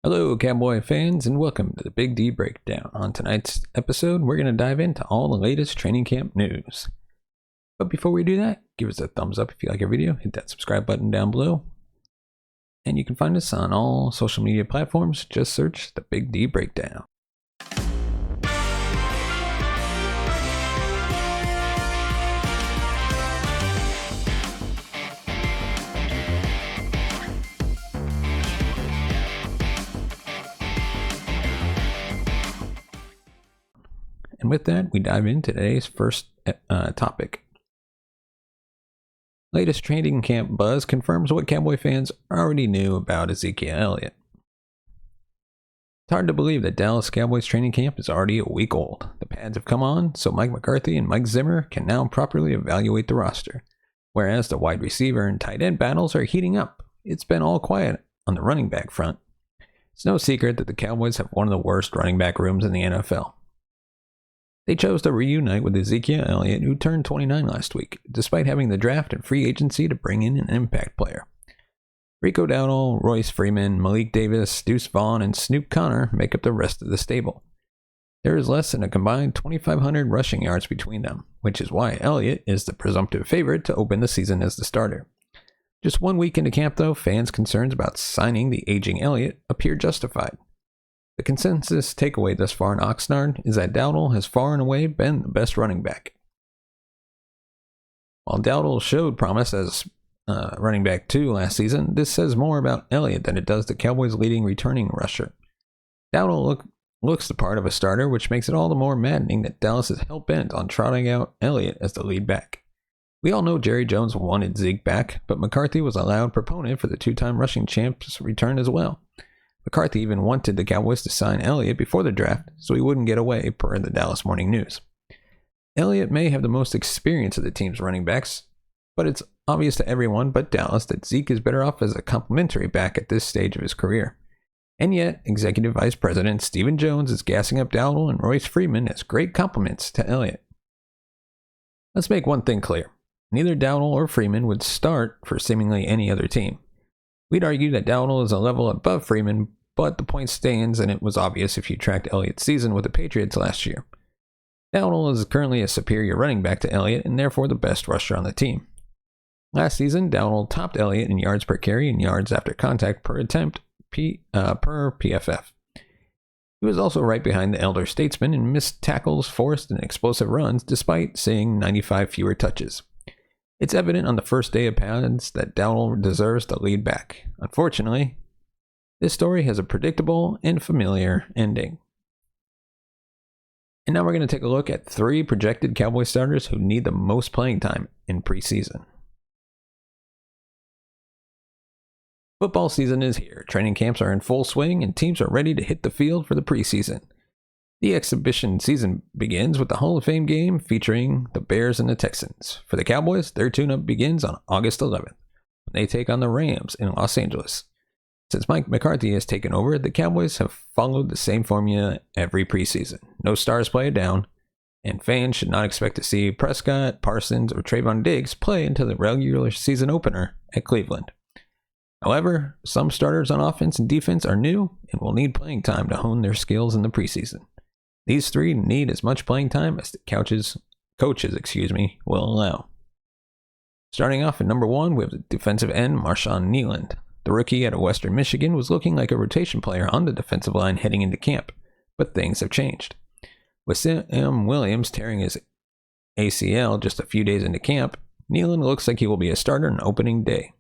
Hello, Cowboy fans, and welcome to the Big D Breakdown. On tonight's episode, we're going to dive into all the latest training camp news. But before we do that, give us a thumbs up if you like our video, hit that subscribe button down below, and you can find us on all social media platforms. Just search the Big D Breakdown. And with that, we dive into today's first topic. Latest training camp buzz confirms what Cowboy fans already knew about Ezekiel Elliott. It's hard to believe that Dallas Cowboys training camp is already a week old. The pads have come on, so Mike McCarthy and Mike Zimmer can now properly evaluate the roster. Whereas the wide receiver and tight end battles are heating up, it's been all quiet on the running back front. It's no secret that the Cowboys have one of the worst running back rooms in the NFL. They chose to reunite with Ezekiel Elliott, who turned 29 last week, despite having the draft and free agency to bring in an impact player. Rico Dowdle, Royce Freeman, Malik Davis, Deuce Vaughn, and Snoop Connor make up the rest of the stable. There is less than a combined 2,500 rushing yards between them, which is why Elliott is the presumptive favorite to open the season as the starter. Just 1 week into camp, though, fans' concerns about signing the aging Elliott appear justified. The consensus takeaway thus far in Oxnard is that Dowdle has far and away been the best running back. While Dowdle showed promise as running back 2 last season, this says more about Elliott than it does the Cowboys' leading returning rusher. Dowdle looks the part of a starter, which makes it all the more maddening that Dallas is hell-bent on trotting out Elliott as the lead back. We all know Jerry Jones wanted Zeke back, but McCarthy was a loud proponent for the two-time rushing champ's return as well. McCarthy even wanted the Cowboys to sign Elliott before the draft so he wouldn't get away, per the Dallas Morning News. Elliott may have the most experience of the team's running backs, but it's obvious to everyone but Dallas that Zeke is better off as a complementary back at this stage of his career. And yet, Executive Vice President Stephen Jones is gassing up Dowdle and Royce Freeman as great compliments to Elliott. Let's make one thing clear. Neither Dowdle or Freeman would start for seemingly any other team. We'd argue that Dowdle is a level above Freeman, but the point stands, and it was obvious if you tracked Elliott's season with the Patriots last year. Dowdle is currently a superior running back to Elliott and therefore the best rusher on the team. Last season, Dowdle topped Elliott in yards per carry and yards after contact per attempt per PFF. He was also right behind the elder statesman in missed tackles, forced, and explosive runs despite seeing 95 fewer touches. It's evident on the first day of pads that Dowdle deserves the lead back. Unfortunately, this story has a predictable and familiar ending. And now we're going to take a look at 3 projected Cowboy starters who need the most playing time in preseason. Football season is here. Training camps are in full swing and teams are ready to hit the field for the preseason. The exhibition season begins with the Hall of Fame game featuring the Bears and the Texans. For the Cowboys, their tune-up begins on August 11th, when they take on the Rams in Los Angeles. Since Mike McCarthy has taken over, the Cowboys have followed the same formula every preseason. No stars play it down, and fans should not expect to see Prescott, Parsons, or Trayvon Diggs play until the regular season opener at Cleveland. However, some starters on offense and defense are new and will need playing time to hone their skills in the preseason. These 3 need as much playing time as the coaches will allow. Starting off at number 1, we have the defensive end Marshawn Kneeland. The rookie out of Western Michigan was looking like a rotation player on the defensive line heading into camp, but things have changed. With Sam Williams tearing his ACL just a few days into camp, Kneeland looks like he will be a starter on opening day.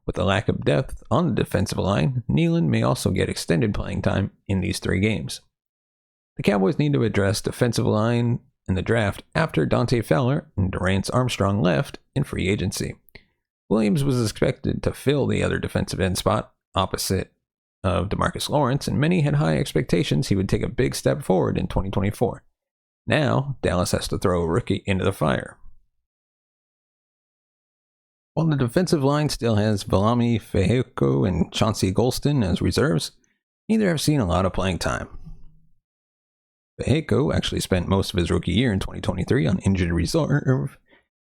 With the lack of depth on the defensive line, Kneeland may also get extended playing time in these 3 games. The Cowboys need to address defensive line in the draft after Dante Fowler and Durance Armstrong left in free agency. Williams was expected to fill the other defensive end spot opposite of DeMarcus Lawrence, and many had high expectations he would take a big step forward in 2024. Now, Dallas has to throw a rookie into the fire. While the defensive line still has Viliami Fehoko and Chauncey Golston as reserves, neither have seen a lot of playing time. Fehoko actually spent most of his rookie year in 2023 on injured reserve,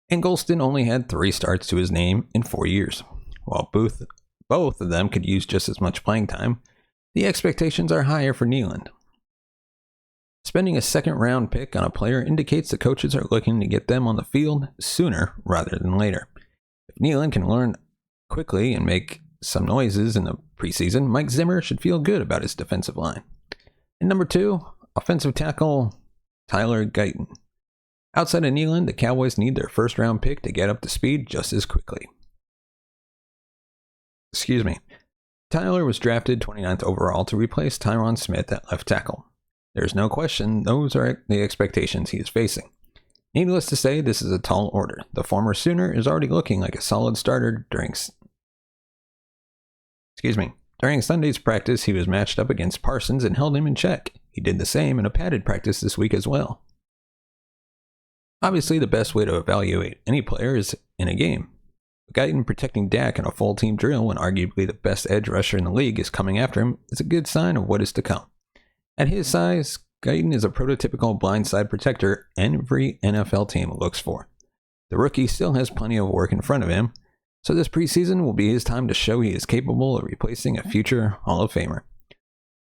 and Golston only had 3 starts to his name in 4 years. While both of them could use just as much playing time, The expectations are higher for Nealand. Spending a second-round pick on a player indicates the coaches are looking to get them on the field sooner rather than later. If Nealand can learn quickly and make some noises in the preseason, Mike Zimmer should feel good about his defensive line. And number 2, offensive tackle Tyler Guyton. Outside of Nealand, the Cowboys need their first-round pick to get up to speed just as quickly. Tyler was drafted 29th overall to replace Tyron Smith at left tackle. There's no question those are the expectations he is facing. Needless to say, this is a tall order. The former Sooner is already looking like a solid starter during Sunday's practice. He was matched up against Parsons and held him in check. He did the same in a padded practice this week as well. Obviously, the best way to evaluate any player is in a game. Guyton protecting Dak in a full team drill when arguably the best edge rusher in the league is coming after him is a good sign of what is to come. At his size, Guyton is a prototypical blindside protector every NFL team looks for. The rookie still has plenty of work in front of him, so this preseason will be his time to show he is capable of replacing a future Hall of Famer.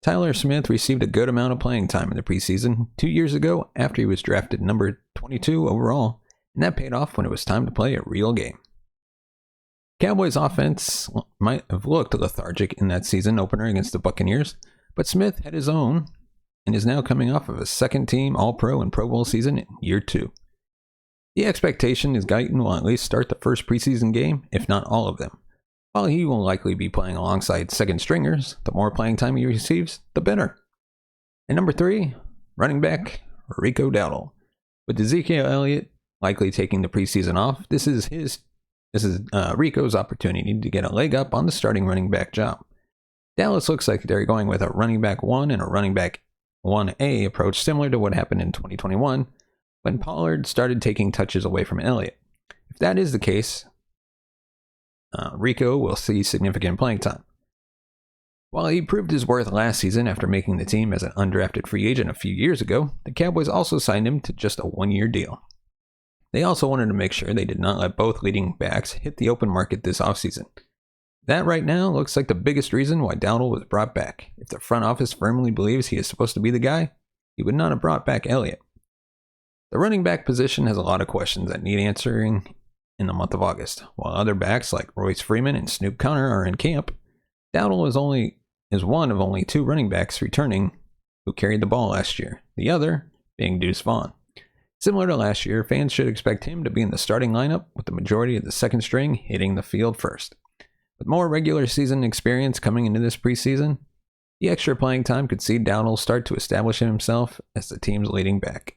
Tyler Smith received a good amount of playing time in the preseason 2 years ago after he was drafted number 22 overall, and that paid off when it was time to play a real game. Cowboys offense might have looked lethargic in that season opener against the Buccaneers, but Smith had his own and is now coming off of a second-team All-Pro and Pro Bowl season in year 2. The expectation is Guyton will at least start the first preseason game, if not all of them. While he will likely be playing alongside second stringers, the more playing time he receives, the better. And number 3, running back Rico Dowdle. With Ezekiel Elliott likely taking the preseason off, this is Rico's opportunity to get a leg up on the starting running back job. Dallas looks like they're going with a running back 1 and a running back 1A approach similar to what happened in 2021 when Pollard started taking touches away from Elliott. If that is the case, Rico will see significant playing time. While he proved his worth last season after making the team as an undrafted free agent a few years ago, the Cowboys also signed him to just a 1-year deal. They also wanted to make sure they did not let both leading backs hit the open market this offseason. That right now looks like the biggest reason why Dowdle was brought back. If the front office firmly believes he is supposed to be the guy, he would not have brought back Elliott. The running back position has a lot of questions that need answering in the month of August. While other backs like Royce Freeman and Snoop Conner are in camp, Dowdle is one of only 2 running backs returning who carried the ball last year, the other being Deuce Vaughn. Similar to last year, fans should expect him to be in the starting lineup with the majority of the second string hitting the field first. With more regular season experience coming into this preseason, the extra playing time could see Dowdle start to establish himself as the team's leading back.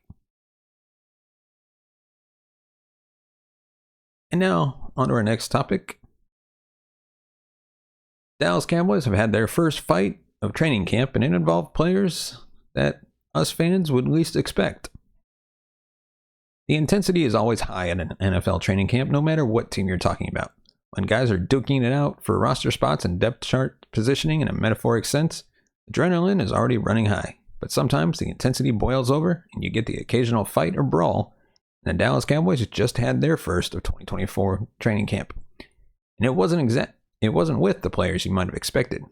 And now, on to our next topic. Dallas Cowboys have had their first fight of training camp, and it involved players that us fans would least expect. The intensity is always high at an NFL training camp, no matter what team you're talking about. When guys are duking it out for roster spots and depth chart positioning in a metaphoric sense, adrenaline is already running high. But sometimes the intensity boils over and you get the occasional fight or brawl, and the Dallas Cowboys just had their first of 2024 training camp. And it wasn't with the players you might have expected.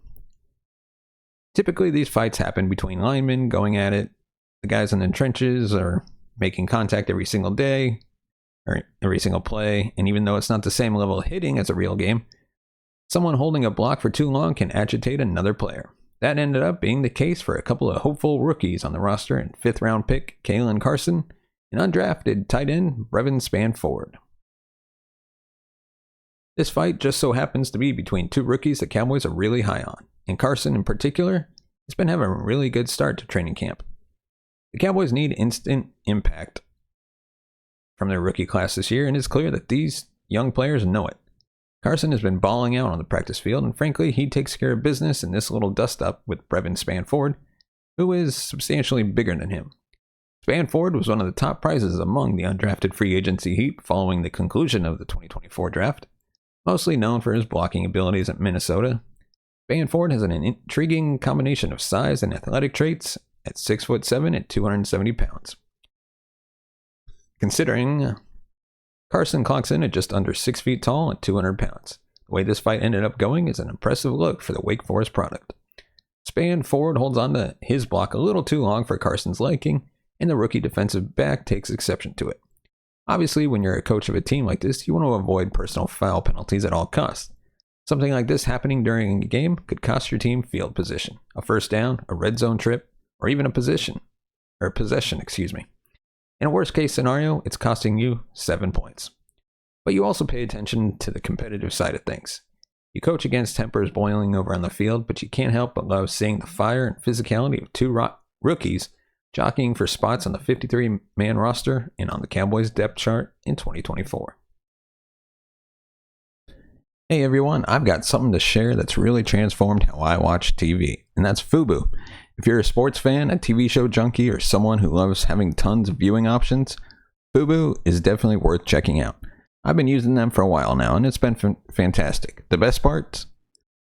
Typically these fights happen between linemen going at it, the guys in the trenches are making contact every single day, or every single play, and even though it's not the same level of hitting as a real game, someone holding a block for too long can agitate another player. That ended up being the case for a couple of hopeful rookies on the roster and 5th-round pick Kalen Carson and undrafted tight end Brevin Spanford. This fight just so happens to be between 2 rookies the Cowboys are really high on, and Carson in particular has been having a really good start to training camp. The Cowboys need instant impact from their rookie class this year, and it's clear that these young players know it. Carson has been balling out on the practice field, and frankly, he takes care of business in this little dust-up with Brevin Spanford, who is substantially bigger than him. Spanford was one of the top prizes among the undrafted free agency heap following the conclusion of the 2024 draft. Mostly known for his blocking abilities at Minnesota, Spanford has an intriguing combination of size and athletic traits at 6'7" and 270 pounds. Considering Carson clocks in at just under 6 feet tall and 200 pounds. The way this fight ended up going is an impressive look for the Wake Forest product. Span forward holds on to his block a little too long for Carson's liking, and the rookie defensive back takes exception to it. Obviously, when you're a coach of a team like this, you want to avoid personal foul penalties at all costs. Something like this happening during a game could cost your team field position, a first down, a red zone trip, or even a possession. In a worst case scenario, it's costing you 7 points. But you also pay attention to the competitive side of things. You coach against tempers boiling over on the field, but you can't help but love seeing the fire and physicality of two rookies jockeying for spots on the 53-man roster and on the Cowboys depth chart in 2024. Hey everyone, I've got something to share that's really transformed how I watch TV, and that's Fubo. If you're a sports fan, a TV show junkie, or someone who loves having tons of viewing options, Fubo is definitely worth checking out. I've been using them for a while now, and it's been fantastic. The best parts?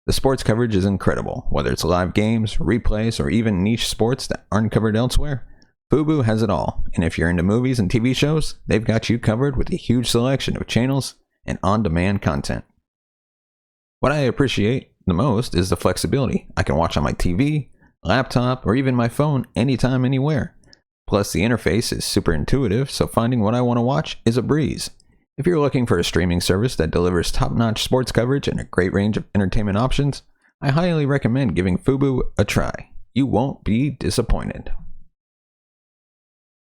The sports coverage is incredible. Whether it's live games, replays, or even niche sports that aren't covered elsewhere, Fubo has it all. And if you're into movies and TV shows, they've got you covered with a huge selection of channels and on-demand content. What I appreciate the most is the flexibility. I can watch on my TV, laptop, or even my phone anytime, anywhere. Plus, the interface is super intuitive, so finding what I want to watch is a breeze. If you're looking for a streaming service that delivers top-notch sports coverage and a great range of entertainment options, I highly recommend giving Fubo a try. You won't be disappointed.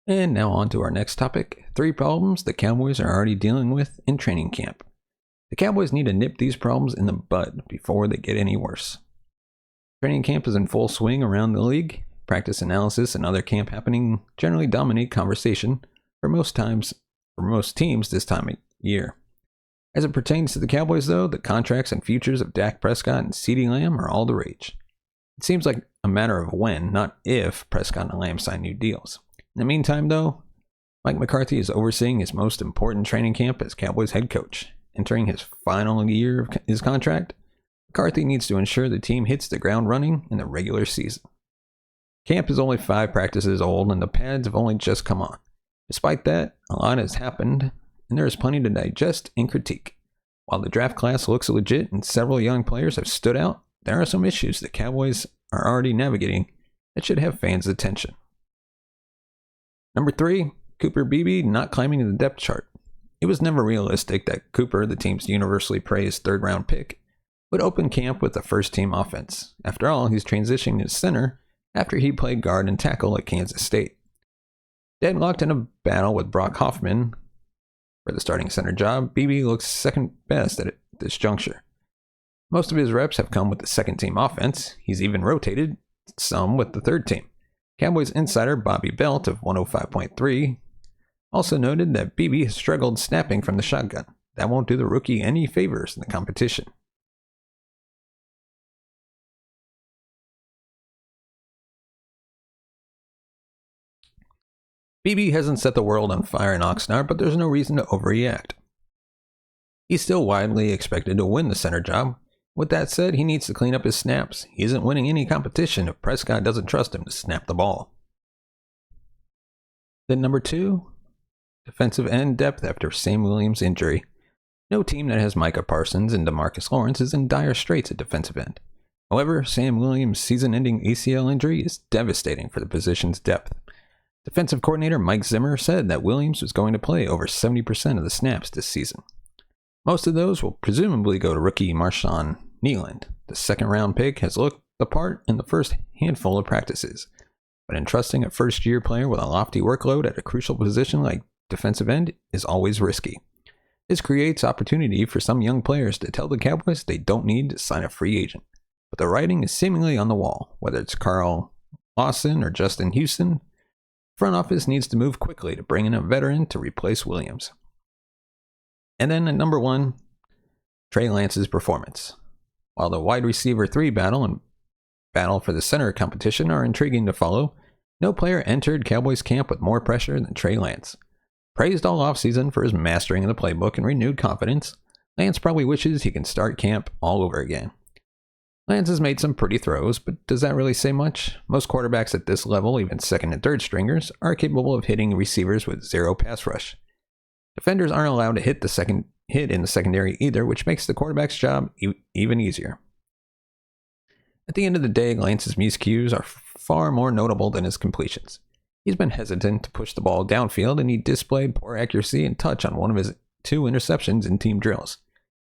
And now on to our next topic, 3 problems the Cowboys are already dealing with in training camp. The Cowboys need to nip these problems in the bud before they get any worse. Training camp is in full swing around the league. Practice analysis and other camp happening generally dominate conversation for most teams this time of year. As it pertains to the Cowboys, though, the contracts and futures of Dak Prescott and CeeDee Lamb are all the rage. It seems like a matter of when, not if, Prescott and Lamb sign new deals. In the meantime, though, Mike McCarthy is overseeing his most important training camp as Cowboys head coach. Entering his final year of his contract, McCarthy needs to ensure the team hits the ground running in the regular season. Camp is only 5 practices old, and the pads have only just come on. Despite that, a lot has happened, and there is plenty to digest and critique. While the draft class looks legit and several young players have stood out, there are some issues the Cowboys are already navigating that should have fans' attention. Number 3, Cooper Beebe not climbing the depth chart. It was never realistic that Cooper, the team's universally praised third-round pick, would open camp with the first-team offense. After all, he's transitioning to center after he played guard and tackle at Kansas State. Deadlocked in a battle with Brock Hoffman for the starting center job, Beebe looks second best at this juncture. Most of his reps have come with the second-team offense. He's even rotated some with the third team. Cowboys insider Bobby Belt of 105.3 also noted that Beebe has struggled snapping from the shotgun. That won't do the rookie any favors in the competition. Beebe hasn't set the world on fire in Oxnard, but there's no reason to overreact. He's still widely expected to win the center job. With that said, he needs to clean up his snaps. He isn't winning any competition if Prescott doesn't trust him to snap the ball. Then number 2, defensive end depth after Sam Williams' injury. No team that has Micah Parsons and DeMarcus Lawrence is in dire straits at defensive end. However, Sam Williams' season-ending ACL injury is devastating for the position's depth. Defensive coordinator Mike Zimmer said that Williams was going to play over 70% of the snaps this season. Most of those will presumably go to rookie Marshawn Kneeland. The second-round pick has looked the part in the first handful of practices, but entrusting a first-year player with a lofty workload at a crucial position like defensive end is always risky. This creates opportunity for some young players to tell the Cowboys they don't need to sign a free agent, but the writing is seemingly on the wall. Whether it's Carl Lawson or Justin Houston, front office needs to move quickly to bring in a veteran to replace Williams. And then at number 1, Trey Lance's performance. While the wide receiver 3 battle and battle for the center competition are intriguing to follow, no player entered Cowboys camp with more pressure than Trey Lance. Praised all offseason for his mastering of the playbook and renewed confidence, Lance probably wishes he can start camp all over again. Lance has made some pretty throws, but does that really say much? Most quarterbacks at this level, even second and third stringers, are capable of hitting receivers with zero pass rush. Defenders aren't allowed to hit in the secondary either, which makes the quarterback's job even easier. At the end of the day, Lance's miscues are far more notable than his completions. He's been hesitant to push the ball downfield, and he displayed poor accuracy and touch on one of his 2 interceptions in team drills.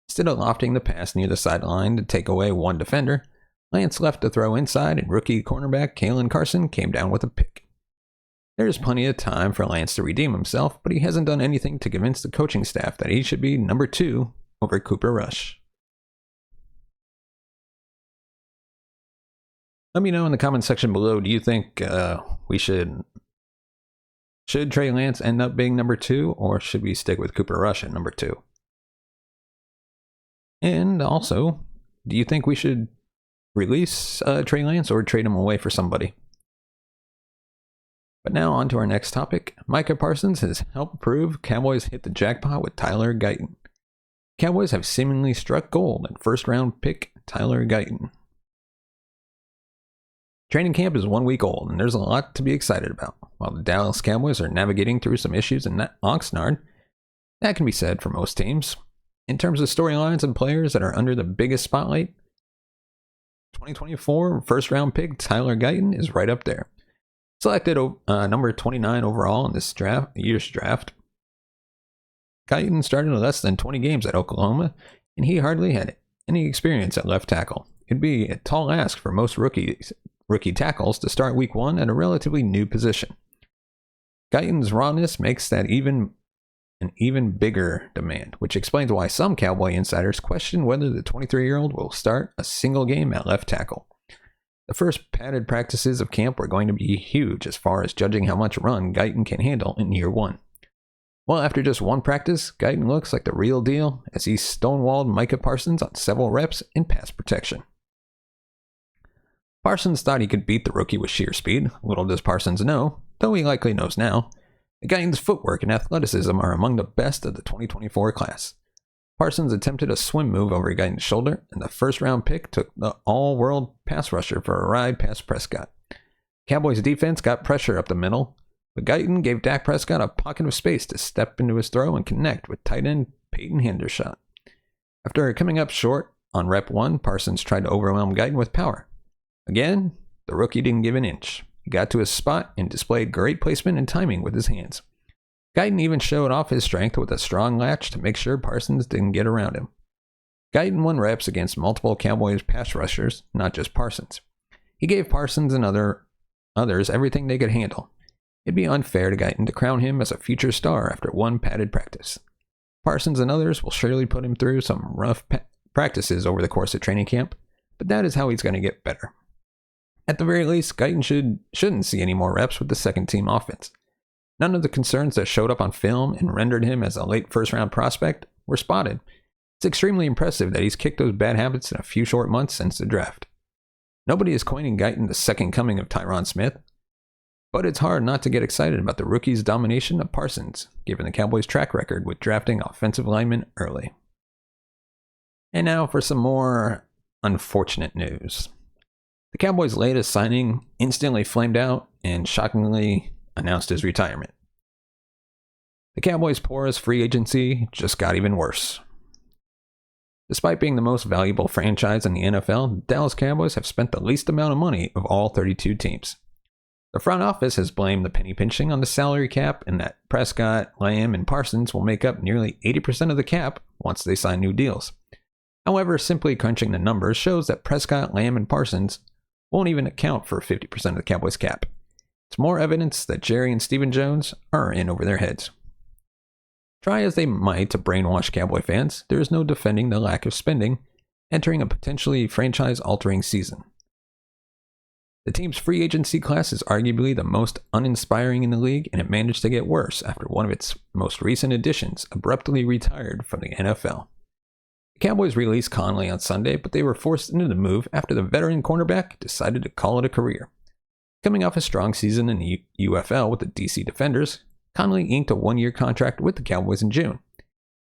Instead of lofting the pass near the sideline to take away one defender, Lance left the throw inside, and rookie cornerback Kalen Carson came down with a pick. There is plenty of time for Lance to redeem himself, but he hasn't done anything to convince the coaching staff that he should be number 2 over Cooper Rush. Let me know in the comment section below, do you think we should Trey Lance end up being number 2, or should we stick with Cooper Rush at number 2? And also, do you think we should release Trey Lance or trade him away for somebody? But now on to our next topic. Micah Parsons has helped prove Cowboys hit the jackpot with Tyler Guyton. Cowboys have seemingly struck gold in first-round pick Tyler Guyton. Training camp is 1 week old, and there's a lot to be excited about. While the Dallas Cowboys are navigating through some issues in Oxnard, that can be said for most teams. In terms of storylines and players that are under the biggest spotlight, 2024 first-round pick Tyler Guyton is right up there. Selected number 29 overall in this year's draft, Guyton started less than 20 games at Oklahoma, and he hardly had any experience at left tackle. It'd be a tall ask for most rookie tackles to start week 1 at a relatively new position. Guyton's rawness makes that an even bigger demand, which explains why some Cowboy insiders question whether the 23-year-old will start a single game at left tackle. The first padded practices of camp were going to be huge as far as judging how much run Guyton can handle in year 1. Well, after just 1 practice, Guyton looks like the real deal as he stonewalled Micah Parsons on several reps in pass protection. Parsons thought he could beat the rookie with sheer speed. Little does Parsons know, though he likely knows now, that Guyton's footwork and athleticism are among the best of the 2024 class. Parsons attempted a swim move over Guyton's shoulder, and the first-round pick took the all-world pass rusher for a ride past Prescott. Cowboys' defense got pressure up the middle, but Guyton gave Dak Prescott a pocket of space to step into his throw and connect with tight end Peyton Hendershot. After coming up short on rep 1, Parsons tried to overwhelm Guyton with power. Again, the rookie didn't give an inch. He got to his spot and displayed great placement and timing with his hands. Guyton even showed off his strength with a strong latch to make sure Parsons didn't get around him. Guyton won reps against multiple Cowboys pass rushers, not just Parsons. He gave Parsons and others everything they could handle. It'd be unfair to Guyton to crown him as a future star after 1 padded practice. Parsons and others will surely put him through some rough practices over the course of training camp, but that is how he's going to get better. At the very least, Guyton shouldn't see any more reps with the second-team offense. None of the concerns that showed up on film and rendered him as a late first-round prospect were spotted. It's extremely impressive that he's kicked those bad habits in a few short months since the draft. Nobody is coining Guyton the second coming of Tyron Smith, but it's hard not to get excited about the rookie's domination of Parsons, given the Cowboys' track record with drafting offensive linemen early. And now for some more unfortunate news. The Cowboys' latest signing instantly flamed out and shockingly announced his retirement. The Cowboys' porous free agency just got even worse. Despite being the most valuable franchise in the NFL, the Dallas Cowboys have spent the least amount of money of all 32 teams. The front office has blamed the penny pinching on the salary cap and that Prescott, Lamb, and Parsons will make up nearly 80% of the cap once they sign new deals. However, simply crunching the numbers shows that Prescott, Lamb, and Parsons won't even account for 50% of the Cowboys' cap. It's more evidence that Jerry and Stephen Jones are in over their heads. Try as they might to brainwash Cowboy fans, there is no defending the lack of spending entering a potentially franchise-altering season. The team's free agency class is arguably the most uninspiring in the league, and it managed to get worse after one of its most recent additions abruptly retired from the NFL. The Cowboys released Conley on Sunday, but they were forced into the move after the veteran cornerback decided to call it a career. Coming off a strong season in the UFL with the DC Defenders, Conley inked a 1-year contract with the Cowboys in June.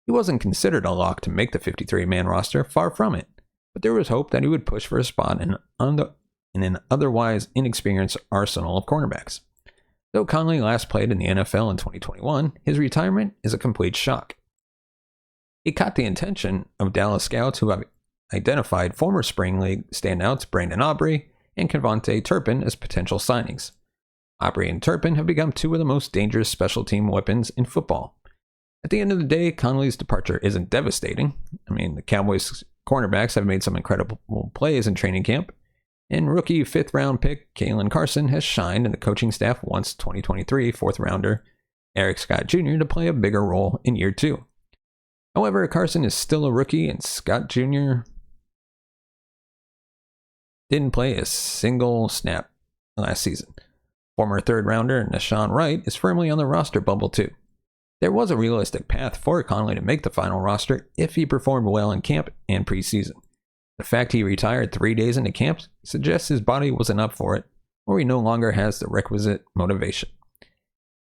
He wasn't considered a lock to make the 53-man roster, far from it, but there was hope that he would push for a spot in an otherwise inexperienced arsenal of cornerbacks. Though Conley last played in the NFL in 2021, his retirement is a complete shock. He caught the attention of Dallas scouts who have identified former Spring League standouts Brandon Aubrey and Kevontae Turpin as potential signings. Aubrey and Turpin have become two of the most dangerous special team weapons in football. At the end of the day, Conley's departure isn't devastating. The Cowboys cornerbacks have made some incredible plays in training camp, and rookie 5th-round pick Kalen Carson has shined, and the coaching staff wants 2023 4th-rounder Eric Scott Jr. to play a bigger role in year 2. However, Carson is still a rookie, and Scott Jr. didn't play a single snap last season. Former 3rd-rounder Nashawn Wright is firmly on the roster bubble too. There was a realistic path for Conley to make the final roster if he performed well in camp and preseason. The fact he retired 3 days into camp suggests his body wasn't up for it, or he no longer has the requisite motivation.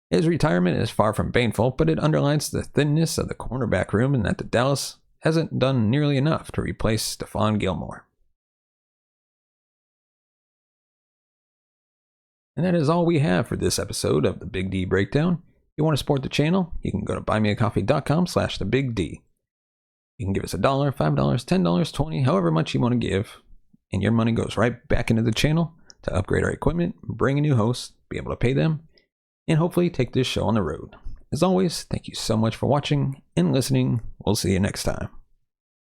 His retirement is far from painful, but it underlines the thinness of the cornerback room and that the Dallas hasn't done nearly enough to replace Stephon Gilmore. And that is all we have for this episode of the Big D Breakdown. If you want to support the channel, you can go to buymeacoffee.com/thebigd. You can give us $1, $5, $10, $20, however much you want to give, and your money goes right back into the channel to upgrade our equipment, bring a new host, be able to pay them, and hopefully take this show on the road. As always, thank you so much for watching and listening. We'll see you next time.